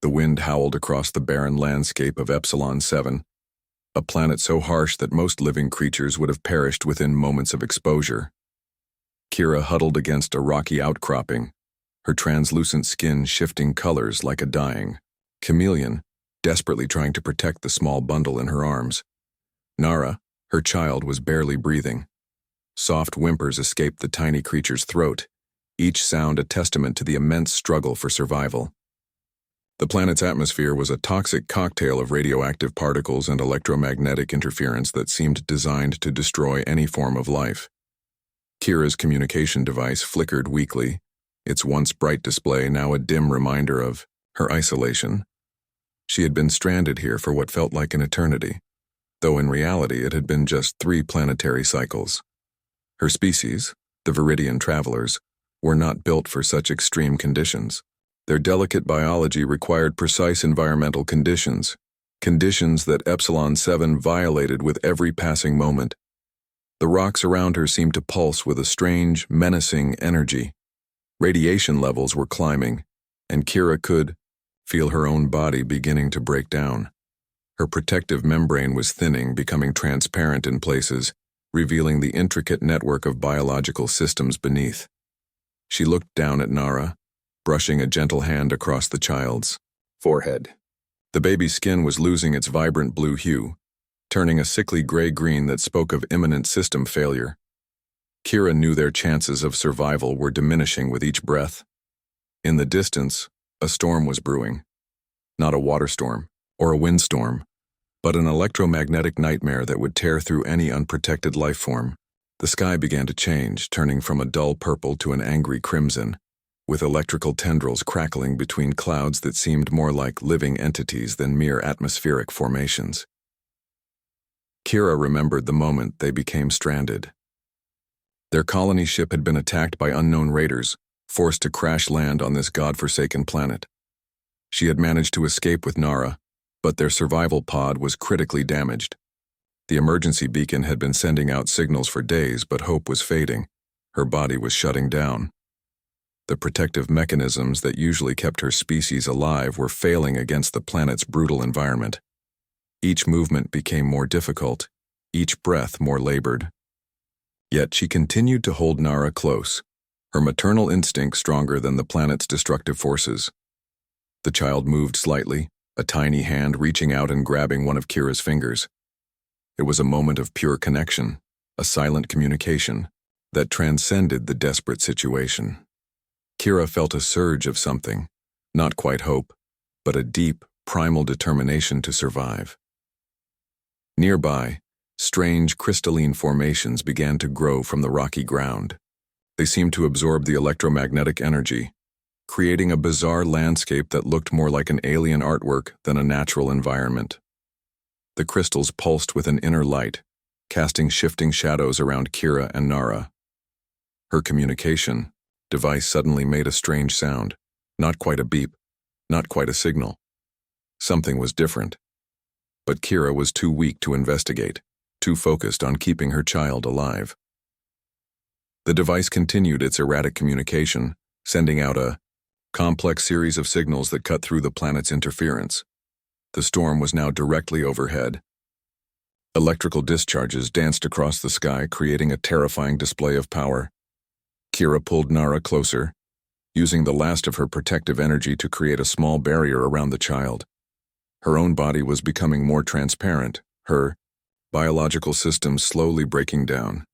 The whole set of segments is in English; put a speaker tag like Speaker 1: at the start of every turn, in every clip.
Speaker 1: The wind howled across the barren landscape of Epsilon 7, a planet so harsh that most living creatures would have perished within moments of exposure. Kira huddled against a rocky outcropping, her translucent skin shifting colors like a dying chameleon, desperately trying to protect the small bundle in her arms. Nara, her child, was barely breathing. Soft whimpers escaped the tiny creature's throat, each sound a testament to the immense struggle for survival. The planet's atmosphere was a toxic cocktail of radioactive particles and electromagnetic interference that seemed designed to destroy any form of life. Kira's communication device flickered weakly, its once bright display now a dim reminder of her isolation. She had been stranded here for what felt like an eternity, though in reality it had been just 3 planetary cycles. Her species, the Viridian travelers, were not built for such extreme conditions. Their delicate biology required precise environmental conditions that Epsilon 7 violated with every passing moment. The rocks around her seemed to pulse with a strange, menacing energy. Radiation levels were climbing, and Kira could feel her own body beginning to break down. Her protective membrane was thinning, becoming transparent in places, revealing the intricate network of biological systems beneath. She looked down at Nara, brushing a gentle hand across the child's forehead. The baby's skin was losing its vibrant blue hue, turning a sickly gray-green that spoke of imminent system failure. Kira knew their chances of survival were diminishing with each breath. In the distance, a storm was brewing. Not a water storm or a windstorm, but an electromagnetic nightmare that would tear through any unprotected life form. The sky began to change, turning from a dull purple to an angry crimson, with electrical tendrils crackling between clouds that seemed more like living entities than mere atmospheric formations. Kira remembered the moment they became stranded. Their colony ship had been attacked by unknown raiders, forced to crash land on this god-forsaken planet. She had managed to escape with Nara, but their survival pod was critically damaged. The emergency beacon had been sending out signals for days, but hope was fading. Her body was shutting down. The protective mechanisms that usually kept her species alive were failing against the planet's brutal environment. Each movement became more difficult, each breath more labored. Yet she continued to hold Nara close, her maternal instinct stronger than the planet's destructive forces. The child moved slightly, a tiny hand reaching out and grabbing one of Kira's fingers. It was a moment of pure connection, a silent communication that transcended the desperate situation. Kira felt a surge of something, not quite hope, but a deep, primal determination to survive. Nearby, strange crystalline formations began to grow from the rocky ground. They seemed to absorb the electromagnetic energy, creating a bizarre landscape that looked more like an alien artwork than a natural environment. The crystals pulsed with an inner light, casting shifting shadows around Kira and Nara. Her communication device suddenly made a strange sound, not quite a beep, not quite a signal. Something was different. But Kira was too weak to investigate, too focused on keeping her child alive. The device continued its erratic communication, sending out a complex series of signals that cut through the planet's interference. The storm was now directly overhead. Electrical discharges danced across the sky, creating a terrifying display of power. Kira pulled Nara closer, using the last of her protective energy to create a small barrier around the child. Her own body was becoming more transparent, her biological systems slowly breaking down.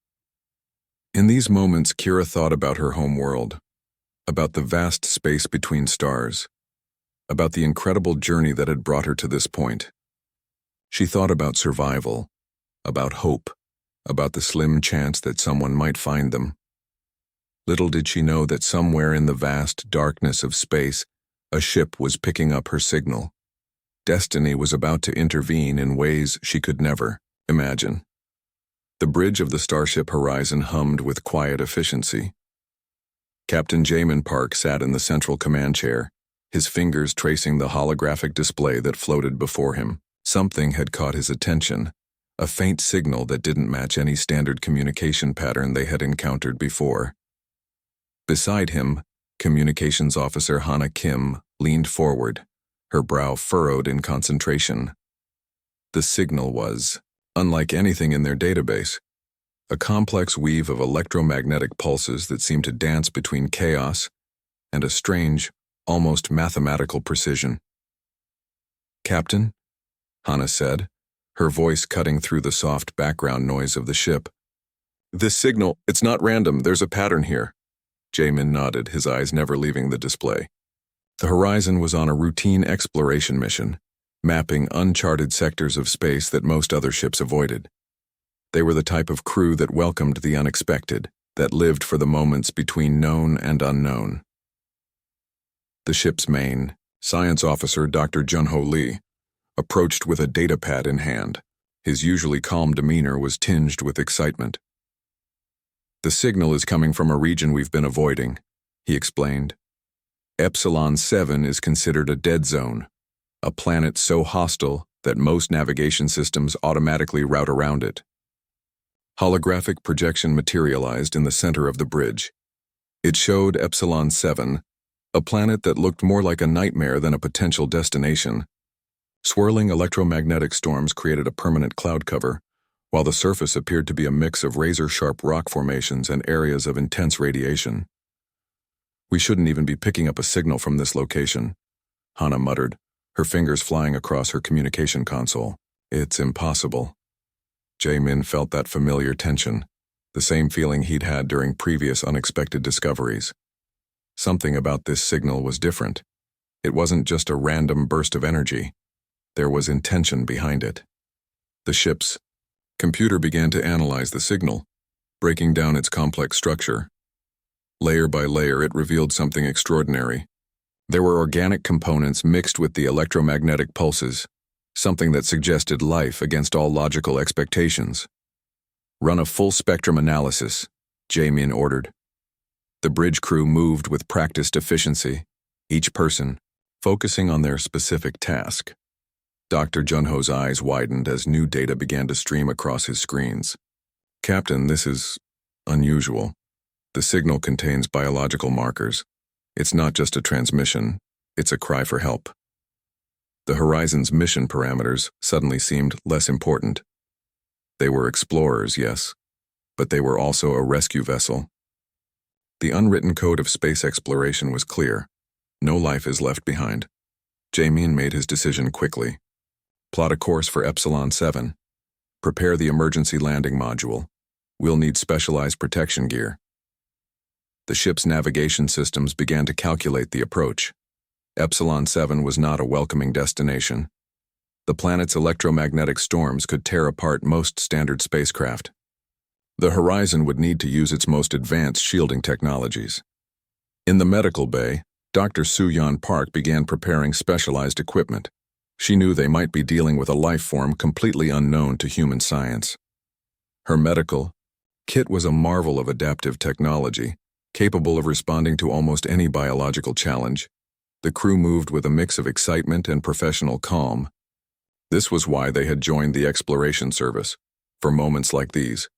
Speaker 1: In these moments, Kira thought about her home world, about the vast space between stars, about the incredible journey that had brought her to this point. She thought about survival, about hope, about the slim chance that someone might find them. Little did she know that somewhere in the vast darkness of space, a ship was picking up her signal. Destiny was about to intervene in ways she could never imagine. The bridge of the starship horizon hummed with quiet efficiency. Captain Jamin Park sat in the central command chair, his fingers tracing the holographic display that floated before him. Something had caught his attention, a faint signal that didn't match any standard communication pattern they had encountered before. Beside him, Communications Officer Hana Kim leaned forward, her brow furrowed in concentration. The signal was, unlike anything in their database, a complex weave of electromagnetic pulses that seemed to dance between chaos and a strange, almost mathematical precision. "Captain," Hannah said, her voice cutting through the soft background noise of the ship. "This signal, it's not random, there's a pattern here." Jamin nodded, his eyes never leaving the display. The Horizon was on a routine exploration mission, mapping uncharted sectors of space that most other ships avoided. They were the type of crew that welcomed the unexpected, that lived for the moments between known and unknown. The ship's main, science officer Dr. Junho Lee, approached with a datapad in hand. His usually calm demeanor was tinged with excitement. "The signal is coming from a region we've been avoiding," he explained. Epsilon 7 is considered a dead zone, a planet so hostile that most navigation systems automatically route around it. Holographic projection materialized in the center of the bridge. It showed Epsilon 7, a planet that looked more like a nightmare than a potential destination. Swirling electromagnetic storms created a permanent cloud cover, while the surface appeared to be a mix of razor-sharp rock formations and areas of intense radiation. "We shouldn't even be picking up a signal from this location," Hannah muttered, her fingers flying across her communication console. "It's impossible." Jamin felt that familiar tension, the same feeling he'd had during previous unexpected discoveries. Something about this signal was different. It wasn't just a random burst of energy. There was intention behind it. The ship's computer began to analyze the signal, breaking down its complex structure. Layer by layer, it revealed something extraordinary. There were organic components mixed with the electromagnetic pulses, something that suggested life against all logical expectations. "Run a full-spectrum analysis," Jamin ordered. The bridge crew moved with practiced efficiency, each person focusing on their specific task. Dr. Junho's eyes widened as new data began to stream across his screens. "Captain, this is unusual. The signal contains biological markers. It's not just a transmission, it's a cry for help." The Horizon's mission parameters suddenly seemed less important. They were explorers, yes, but they were also a rescue vessel. The unwritten code of space exploration was clear. No life is left behind. Jamin made his decision quickly. "Plot a course for Epsilon 7. Prepare the emergency landing module. We'll need specialized protection gear." The ship's navigation systems began to calculate the approach. Epsilon 7 was not a welcoming destination. The planet's electromagnetic storms could tear apart most standard spacecraft. The Horizon would need to use its most advanced shielding technologies. In the medical bay, Dr. Soo-Yeon Park began preparing specialized equipment. She knew they might be dealing with a life form completely unknown to human science. Her medical kit was a marvel of adaptive technology, capable of responding to almost any biological challenge. The crew moved with a mix of excitement and professional calm. This was why they had joined the exploration service, for moments like these.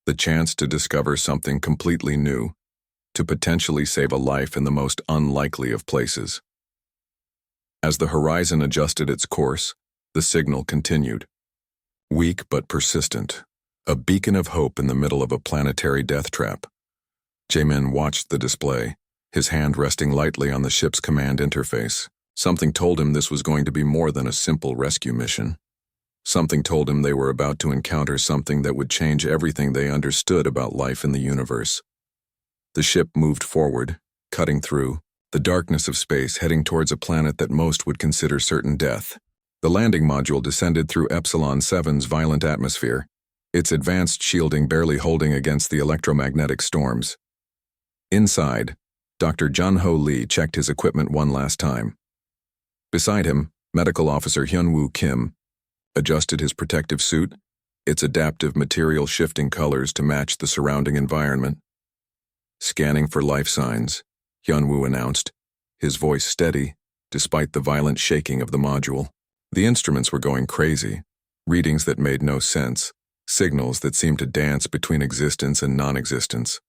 Speaker 1: The chance to discover something completely new, to potentially save a life in the most unlikely of places. As the Horizon adjusted its course, the signal continued. Weak but persistent, a beacon of hope in the middle of a planetary death trap. Jamin watched the display, his hand resting lightly on the ship's command interface. Something told him this was going to be more than a simple rescue mission. Something told him they were about to encounter something that would change everything they understood about life in the universe. The ship moved forward, cutting through the darkness of space, heading towards a planet that most would consider certain death. The landing module descended through Epsilon 7's violent atmosphere, its advanced shielding barely holding against the electromagnetic storms. Inside, Dr. Junho Lee checked his equipment one last time. Beside him, Medical Officer Hyunwoo Kim adjusted his protective suit, its adaptive material shifting colors to match the surrounding environment. "Scanning for life signs," Hyunwoo announced, his voice steady, despite the violent shaking of the module. The instruments were going crazy, readings that made no sense, signals that seemed to dance between existence and non-existence.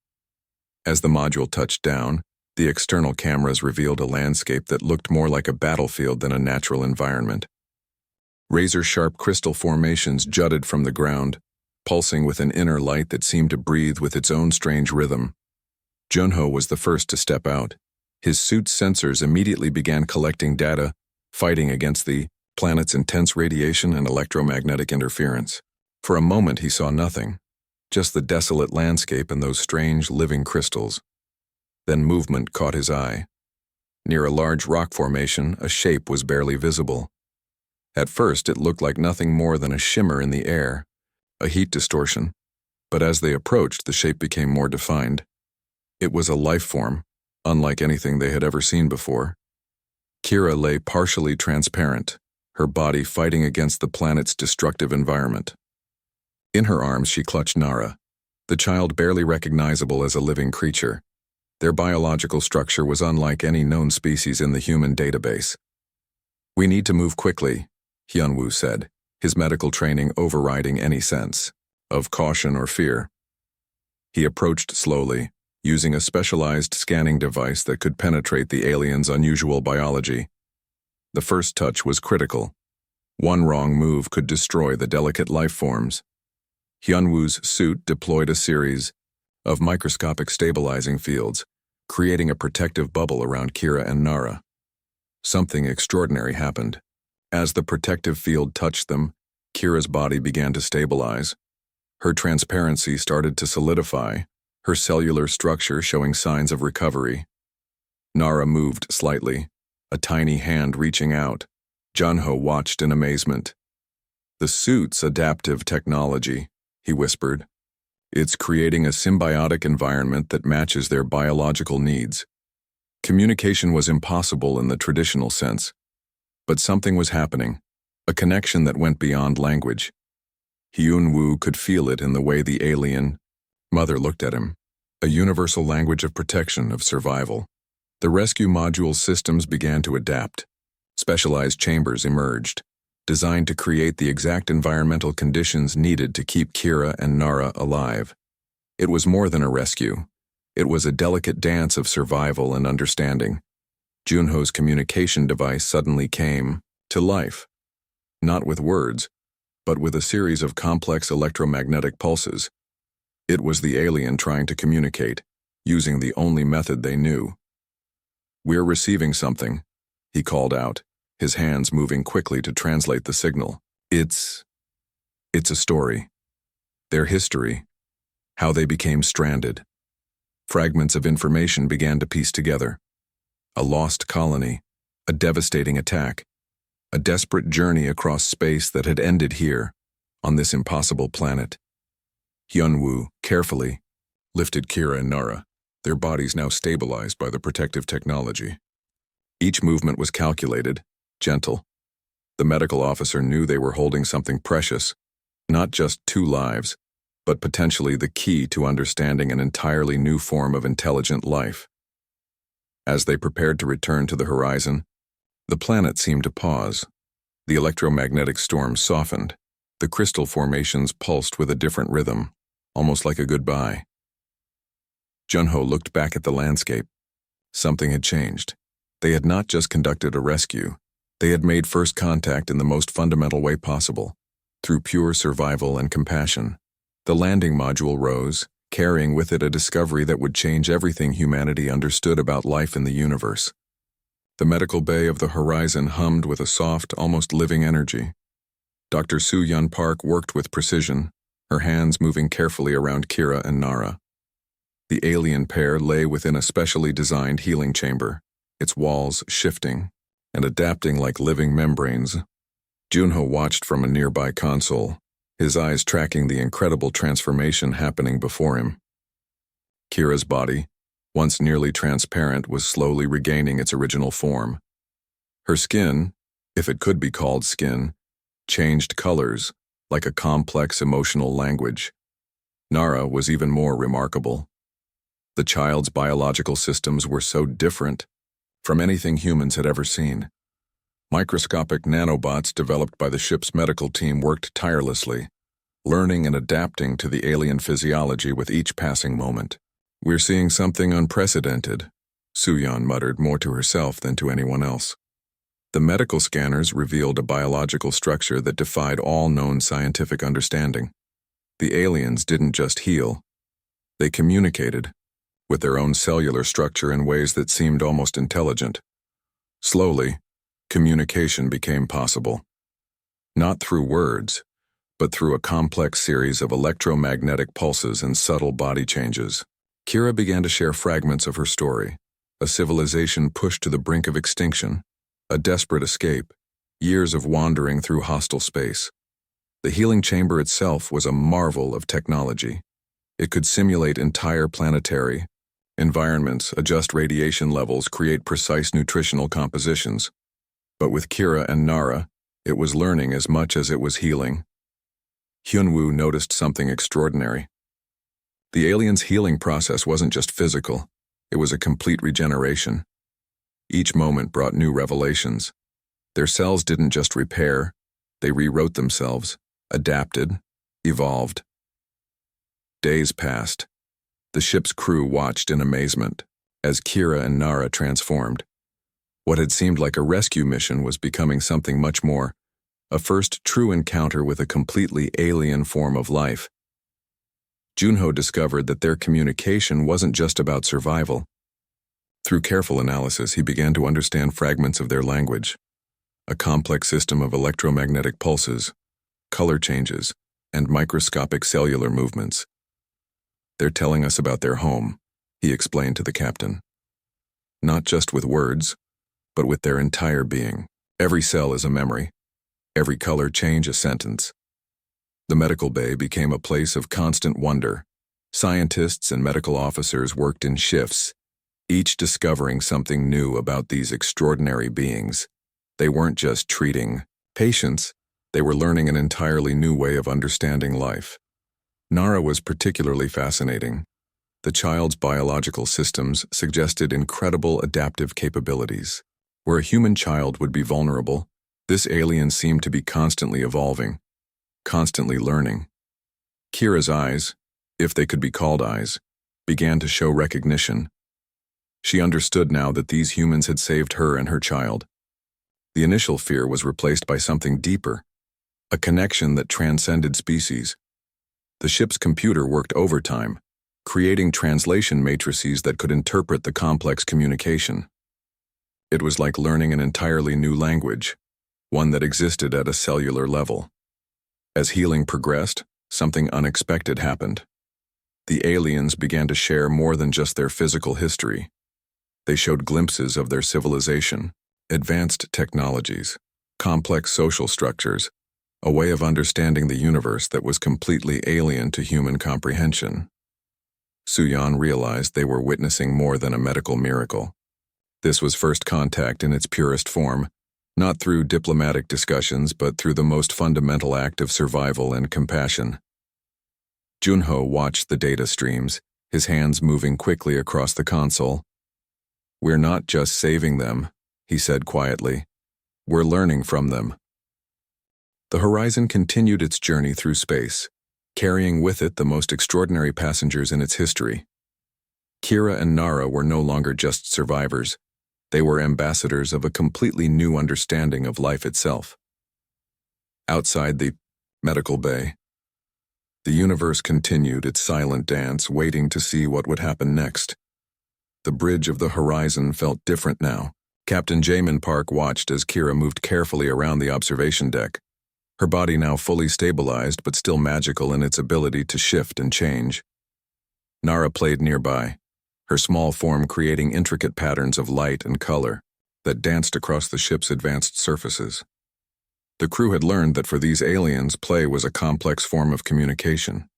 Speaker 1: As the module touched down, The external cameras revealed a landscape that looked more like a battlefield than a natural environment. Razor-sharp crystal formations jutted from the ground, pulsing with an inner light that seemed to breathe with its own strange rhythm. Junho was the first to step out. His suit's sensors immediately began collecting data, fighting against the planet's intense radiation and electromagnetic interference. For a moment he saw nothing, just the desolate landscape and those strange living crystals. Then movement caught his eye. Near a large rock formation, a shape was barely visible. At first it looked like nothing more than a shimmer in the air, a heat distortion, but as they approached, the shape became more defined. It was a life form, unlike anything they had ever seen before. Kira lay partially transparent, her body fighting against the planet's destructive environment. In her arms she clutched Nara, the child barely recognizable as a living creature. Their biological structure was unlike any known species in the human database. "We need to move quickly," Hyunwoo said, his medical training overriding any sense of caution or fear. He approached slowly, using a specialized scanning device that could penetrate the alien's unusual biology. The first touch was critical. One wrong move could destroy the delicate life forms. Hyunwoo's suit deployed a series of microscopic stabilizing fields, creating a protective bubble around Kira and Nara. Something extraordinary happened. As the protective field touched them, Kira's body began to stabilize. Her transparency started to solidify, her cellular structure showing signs of recovery. Nara moved slightly, a tiny hand reaching out. Junho watched in amazement. "The suit's adaptive technology," he whispered. "It's creating a symbiotic environment that matches their biological needs." Communication was impossible in the traditional sense, but something was happening, a connection that went beyond language. Hyunwoo could feel it in the way the alien mother looked at him, a universal language of protection, of survival. The rescue module systems began to adapt. Specialized chambers emerged, designed to create the exact environmental conditions needed to keep Kira and Nara alive. It was more than a rescue. It was a delicate dance of survival and understanding. Junho's communication device suddenly came to life, not with words, but with a series of complex electromagnetic pulses. It was the alien trying to communicate, using the only method they knew. "We're receiving something," he called out, his hands moving quickly to translate the signal. It's a story. Their history. How they became stranded." Fragments of information began to piece together. A lost colony, a devastating attack, a desperate journey across space that had ended here, on this impossible planet. Hyunwoo, carefully, lifted Kira and Nara, their bodies now stabilized by the protective technology. Each movement was calculated, gentle. The medical officer knew they were holding something precious, not just 2 lives, but potentially the key to understanding an entirely new form of intelligent life. As they prepared to return to the horizon, the planet seemed to pause. The electromagnetic storm softened. The crystal formations pulsed with a different rhythm, almost like a goodbye. Junho looked back at the landscape. Something had changed. They had not just conducted a rescue. They had made first contact in the most fundamental way possible, through pure survival and compassion. The landing module rose, carrying with it a discovery that would change everything humanity understood about life in the universe. The medical bay of the horizon hummed with a soft, almost living energy. Dr. Soo-Yun Park worked with precision, her hands moving carefully around Kira and Nara. The alien pair lay within a specially designed healing chamber, its walls shifting and adapting like living membranes. Junho watched from a nearby console, his eyes tracking the incredible transformation happening before him. Kira's body, once nearly transparent, was slowly regaining its original form. Her skin, if it could be called skin, changed colors, like a complex emotional language. Nara was even more remarkable. The child's biological systems were so different from anything humans had ever seen. Microscopic nanobots developed by the ship's medical team worked tirelessly, learning and adapting to the alien physiology with each passing moment. "We're seeing something unprecedented," Suyan muttered more to herself than to anyone else. The medical scanners revealed a biological structure that defied all known scientific understanding. The aliens didn't just heal. They communicated, with their own cellular structure in ways that seemed almost intelligent. Slowly, communication became possible. Not through words, but through a complex series of electromagnetic pulses and subtle body changes. Kira began to share fragments of her story, a civilization pushed to the brink of extinction, a desperate escape, years of wandering through hostile space. The healing chamber itself was a marvel of technology. It could simulate entire planetary environments, adjust radiation levels, create precise nutritional compositions. But with Kira and Nara, it was learning as much as it was healing. Hyunwoo noticed something extraordinary. The aliens' healing process wasn't just physical, it was a complete regeneration. Each moment brought new revelations. Their cells didn't just repair, they rewrote themselves, adapted, evolved. Days passed. The ship's crew watched in amazement as Kira and Nara transformed. What had seemed like a rescue mission was becoming something much more, a first true encounter with a completely alien form of life. Junho discovered that their communication wasn't just about survival. Through careful analysis, he began to understand fragments of their language, a complex system of electromagnetic pulses, color changes, and microscopic cellular movements. "They're telling us about their home," he explained to the captain. "Not just with words, but with their entire being. Every cell is a memory. Every color change a sentence." The medical bay became a place of constant wonder. Scientists and medical officers worked in shifts, each discovering something new about these extraordinary beings. They weren't just treating patients, they were learning an entirely new way of understanding life. Nara was particularly fascinating. The child's biological systems suggested incredible adaptive capabilities. Where a human child would be vulnerable, this alien seemed to be constantly evolving, constantly learning. Kira's eyes, if they could be called eyes, began to show recognition. She understood now that these humans had saved her and her child. The initial fear was replaced by something deeper, a connection that transcended species. The ship's computer worked overtime, creating translation matrices that could interpret the complex communication. It was like learning an entirely new language, one that existed at a cellular level. As healing progressed, something unexpected happened. The aliens began to share more than just their physical history. They showed glimpses of their civilization, advanced technologies, complex social structures, a way of understanding the universe that was completely alien to human comprehension. Suyan realized they were witnessing more than a medical miracle. This was first contact in its purest form, not through diplomatic discussions but through the most fundamental act of survival and compassion. Junho watched the data streams, his hands moving quickly across the console. "We're not just saving them," he said quietly. "We're learning from them." The Horizon continued its journey through space, carrying with it the most extraordinary passengers in its history. Kira and Nara were no longer just survivors. They were ambassadors of a completely new understanding of life itself. Outside the medical bay, the universe continued its silent dance, waiting to see what would happen next. The bridge of the Horizon felt different now. Captain Jamin Park watched as Kira moved carefully around the observation deck, her body now fully stabilized but still magical in its ability to shift and change. Nara played nearby, her small form creating intricate patterns of light and color that danced across the ship's advanced surfaces. The crew had learned that for these aliens, play was a complex form of communication,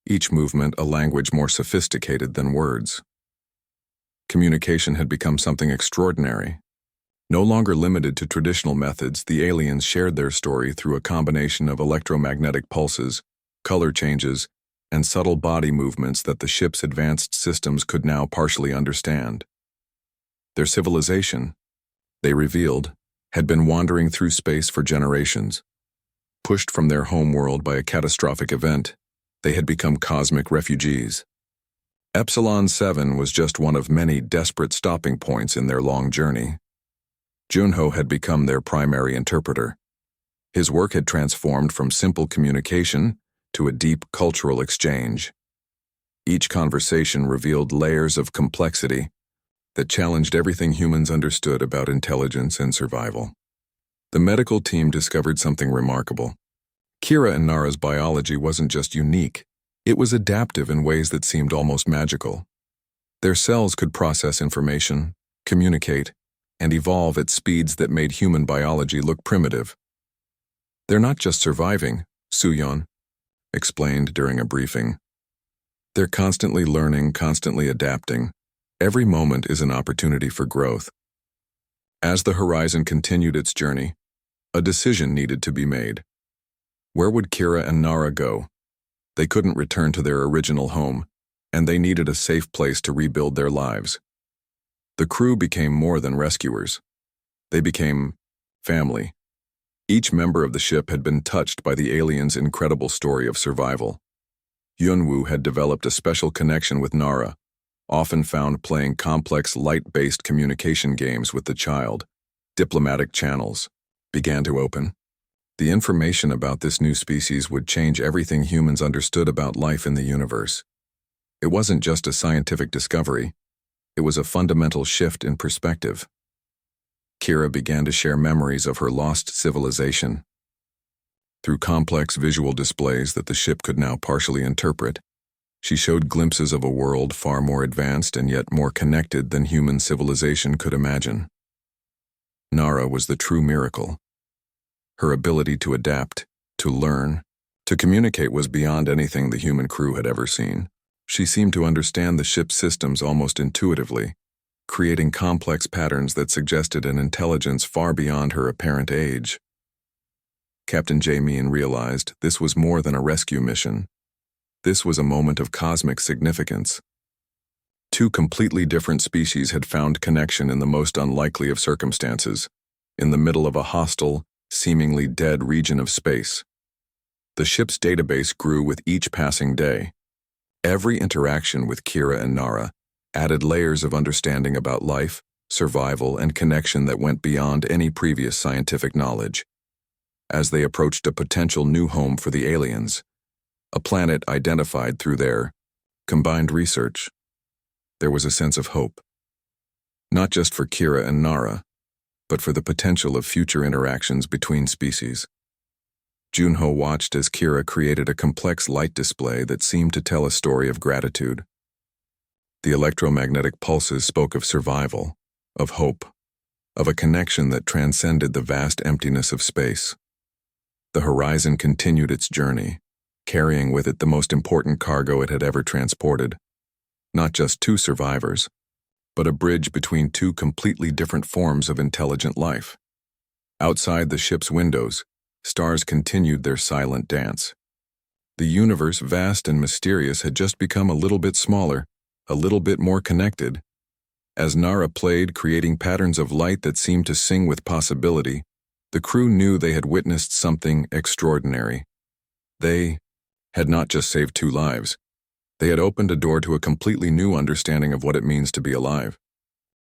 Speaker 1: each movement a language more sophisticated than words. Communication had become something extraordinary. No longer limited to traditional methods, the aliens shared their story through a combination of electromagnetic pulses, color changes, and subtle body movements that the ship's advanced systems could now partially understand. Their civilization, they revealed, had been wandering through space for generations. Pushed from their homeworld by a catastrophic event, they had become cosmic refugees. Epsilon 7 was just one of many desperate stopping points in their long journey. Junho had become their primary interpreter. His work had transformed from simple communication to a deep cultural exchange. Each conversation revealed layers of complexity that challenged everything humans understood about intelligence and survival. The medical team discovered something remarkable. Kira and Nara's biology wasn't just unique, it was adaptive in ways that seemed almost magical. Their cells could process information, communicate, and evolve at speeds that made human biology look primitive. "They're not just surviving," Suyeon explained during a briefing. "They're constantly learning, constantly adapting. Every moment is an opportunity for growth." As the Horizon continued its journey, a decision needed to be made. Where would Kira and Nara go? They couldn't return to their original home, and they needed a safe place to rebuild their lives. The crew became more than rescuers. They became family. Each member of the ship had been touched by the aliens' incredible story of survival. Yunwoo had developed a special connection with Nara, often found playing complex light-based communication games with the child. Diplomatic channels began to open. The information about this new species would change everything humans understood about life in the universe. It wasn't just a scientific discovery, it was a fundamental shift in perspective. Kira began to share memories of her lost civilization. Through complex visual displays that the ship could now partially interpret, she showed glimpses of a world far more advanced and yet more connected than human civilization could imagine. Nara was the true miracle. Her ability to adapt, to learn, to communicate was beyond anything the human crew had ever seen. She seemed to understand the ship's systems almost intuitively, creating complex patterns that suggested an intelligence far beyond her apparent age. Captain Jae-min realized this was more than a rescue mission. This was a moment of cosmic significance. Two completely different species had found connection in the most unlikely of circumstances, in the middle of a hostile, seemingly dead region of space. The ship's database grew with each passing day. Every interaction with Kira and Nara added layers of understanding about life, survival, and connection that went beyond any previous scientific knowledge. As they approached a potential new home for the aliens, a planet identified through their combined research, there was a sense of hope. Not just for Kira and Nara, but for the potential of future interactions between species. Junho watched as Kira created a complex light display that seemed to tell a story of gratitude. The electromagnetic pulses spoke of survival, of hope, of a connection that transcended the vast emptiness of space. The Horizon continued its journey, carrying with it the most important cargo it had ever transported. Not just two survivors, but a bridge between two completely different forms of intelligent life. Outside the ship's windows, stars continued their silent dance. The universe, vast and mysterious, had just become a little bit smaller, a little bit more connected. As Nara played, creating patterns of light that seemed to sing with possibility, the crew knew they had witnessed something extraordinary. They had not just saved two lives. They had opened a door to a completely new understanding of what it means to be alive.